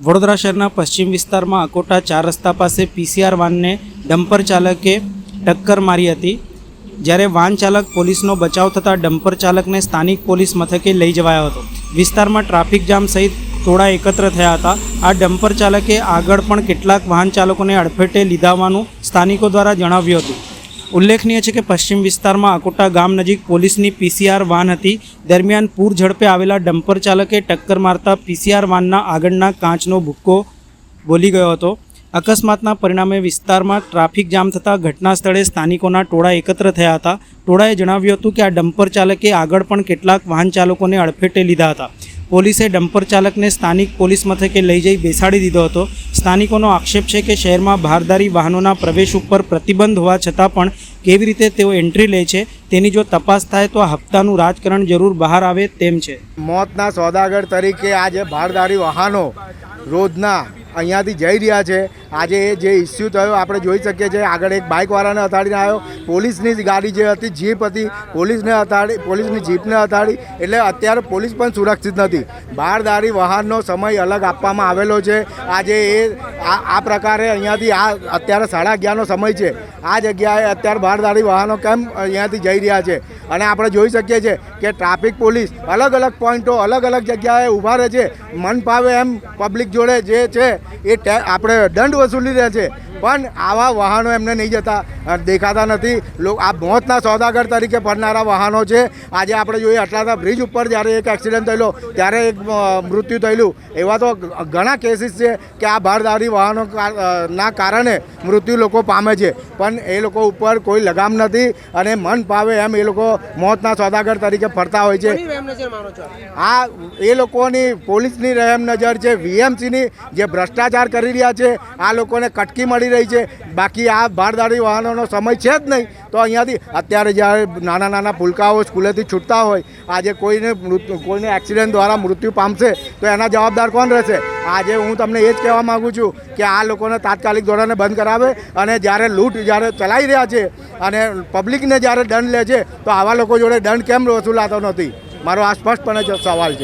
વડોદરા શહેરના પશ્ચિમ વિસ્તારમાં અકોટા 4 રસ્તા પાસે પીસીઆર વાનને ડમ્પર ચાલકે ટક્કર મારી હતી, જ્યારે વાન ચાલક પોલીસનો બચાવ થતાં ડમ્પર ચાલકને સ્થાનિક પોલીસ મથકે લઈ જવાયો હતો। વિસ્તારમાં ટ્રાફિક જામ સહિત ટોળા એકત્ર થયા હતા। આ ડમ્પર ચાલકે આગળ પણ કેટલાક વાહન ચાલકોને અડફેટે લીધા હોવાનું સ્થાનિકો દ્વારા જણાવ્યું હતું। ઉલ્લેખનીય છે કે પશ્ચિમ વિસ્તારમાં અકોટા ગામ નજીક પોલીસની પીસીઆર વાન હતી। દરમિયાન પૂર ઝડપે આવેલા ડમ્પર ચાલકે ટક્કર મારતા પીસીઆર વાનના આગળના કાચનો ભૂક્કો બોલી ગયો હતો। અકસ્માતના પરિણામે વિસ્તારમાં ટ્રાફિક જામ થતાં ઘટના સ્થળે સ્થાનિકોના ટોળા એકત્ર થયા હતા। ટોળાએ જણાવ્યું હતું કે આ ડમ્પર ચાલકે આગળ પણ કેટલાક વાહન ચાલકોને અડફેટે લીધા હતા। પોલીસે ડમ્પર ચાલકને સ્થાનિક પોલીસ મથકે લઈ જઈ બેસાડી દીધો હતો। સ્થાનિકોનો આક્ષેપ છે કે શહેરમાં ભારદારી વાહનોના પ્રવેશ ઉપર પ્રતિબંધ હોવા છતાં પણ કેવી રીતે તેઓ એન્ટ્રી લે છે તેની જો તપાસ થાય તો આ હપ્તાનું રાજકારણ જરૂર બહાર આવે તેમ છે। મોતના સોદાગર તરીકે આજે ભારદારી વાહનો રોજના અહીંયાથી જઈ રહ્યા છે। આજે જે ઇસ્યુ થયો આપણે જોઈ શકીએ છીએ। આગળ એક બાઇકવાળાને અથાડીને આવ્યો, પોલીસની ગાડી જે હતી જીપ હતી પોલીસની જીપને અથાડી, એટલે અત્યારે પોલીસ પણ સુરક્ષિત નથી। ભારદારી વાહનનો સમય અલગ આપવામાં આવેલો છે। આજે આ પ્રકારે અહીંયાથી અત્યારે 11:30નો સમય છે। આ જગ્યાએ અત્યારે ભારદારી વાહનો કેમ અહીંયાથી જઈ રહ્યા છે? અને આપણે જોઈ શકીએ છીએ કે ટ્રાફિક પોલીસ અલગ અલગ પોઈન્ટો અલગ અલગ જગ્યાએ ઊભા રહે છે। મન ફાવે એમ પબ્લિક જોડે જે છે એ આપણે દંડ વસૂલી રહ્યા છે, પણ આવા વાહનો એમને નહીં જતા દેખાતા નથી। આ મોતના સોદાગર તરીકે ફરનારા વાહનો છે। આજે આપણે જોઈએ અટલાદા બ્રિજ ઉપર જ્યારે એક એક્સિડન્ટ થયેલો ત્યારે એક મૃત્યુ થયેલું, એવા તો ઘણા કેસીસ છે કે આ ભારદારી વાહનો ના કારણે મૃત્યુ લોકો પામે છે, પણ એ લોકો ઉપર કોઈ લગામ નથી અને મન પાવે એમ એ લોકો મોતના સોદાગર તરીકે ફરતા હોય છે। આ એ લોકોની પોલીસની રહેમ નજર છે, વીએમસીની જે ભ્રષ્ટાચાર કરી રહ્યા છે આ લોકોને કટકી મળી રહી છે। બાકી આ ભારદારી વાહનોનો સમય છે જ નહીં। તો અહીંયાથી અત્યારે જ્યારે નાના નાના પુલકાઓ સ્કૂલેથી છૂટતા હોય, આજે કોઈને એક્સિડન્ટ દ્વારા મૃત્યુ પામશે તો એના જવાબદાર કોણ રહેશે? આજે હું તમને એ જ કહેવા માગું છું કે આ લોકોને તાત્કાલિક ધોરણે બંધ કરાવે અને જ્યારે લૂંટ જ્યારે ચલાવી રહ્યા છે અને પબ્લિકને જ્યારે દંડ લે છે તો આવા લોકો જોડે દંડ કેમ વસૂલાતો નથી? મારો આ સ્પષ્ટપણે સવાલ છે।